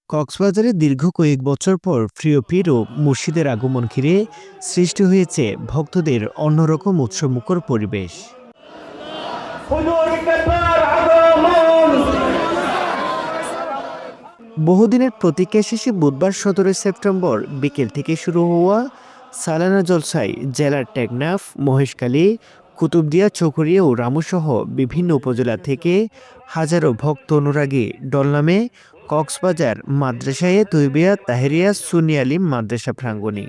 কক্সবাজারে দীর্ঘ কয়েক বছর পর প্রিয় পীর ও মুর্শিদের আগমন ঘিরে সৃষ্টি হয়েছে ভক্তদের অন্যরকম উৎসবমুখর পরিবেশ। বহুদিনের প্রতীক্ষা শেষে বুধবার ১৭ সেপ্টেম্বর বিকেল থেকে শুরু হওয়া সালানা জলসায় জেলার টেকনাফ, মহেশখালী, কুতুবদিয়া, চকরিয়া ও রামুসহ বিভিন্ন উপজেলা থেকে হাজারো ভক্ত অনুরাগী দল নামে কক্সবাজার মাদ্রাসায়ে তৈবিয়া তাহেরিয়া সুন্নি আলিম মাদ্রাসা প্রাঙ্গণে।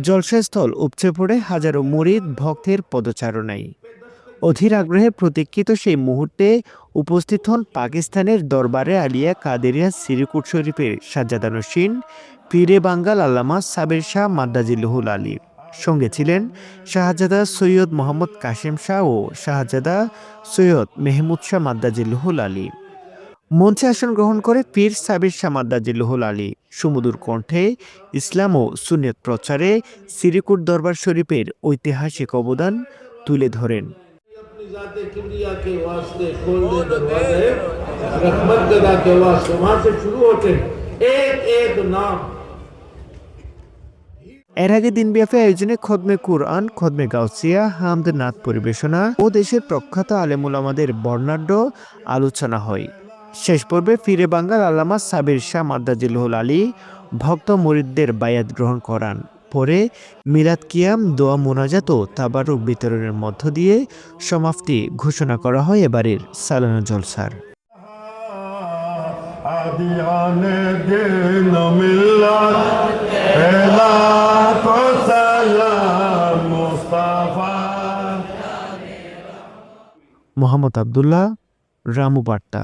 জলসাস্থল উপচে পড়ে হাজারো মুরিদ ভক্তের পদচারণায়। অধীর আগ্রহে প্রতীক্ষিত সেই মুহূর্তে উপস্থিত হন পাকিস্তানের দরবারে আলিয়া কাদেরিয়া সিরিকুট শরীফের সাজ্জাদা নসীন পীরে বাঙ্গাল আল্লামা সাবির শাহ মাদ্দাজিল্লুহুল আলী। সঙ্গে ছিলেন শাহজাদা সৈয়দ মোহাম্মদ কাশেম শাহ ও শাহজাদা সৈয়দ মেহমুদ শাহ মাদ্দাজিল্লুহুল আলী। মঞ্চে আসন গ্রহণ করে পীর সাবির শাহ মাদ্দাজিল্লুহুল আলী সুমধুর কণ্ঠে ইসলাম ও সুন্নিয়ত প্রচারে সিরিকুট দরবার শরীফের ঐতিহাসিক অবদান তুলে ধরেন। এর আগে দিনব্যাপী আয়োজনে খতমে কুরআন, খতমে গাউসিয়া, হামদ নাত পরিবেশনা ও দেশের প্রখ্যাত আলেমুলামাদের বর্ণাঢ্য আলোচনা হয়। শেষ পর্বে ফিরে বাঙ্গাল আল্লামা সাবির শাহ মাদ্দাজিল্লুহুল আলী ভক্ত মুরিদদের বায়াত গ্রহণ করান। পরে মিলাদ কিয়াম, দোয়া মোনাজাত ও তাবারুক বিতরণের মধ্য দিয়ে সমাপ্তি ঘোষণা করা হয় এবারের সালানা জলসার। মোহাম্মদ আবদুল্লাহ, রামু বার্তা।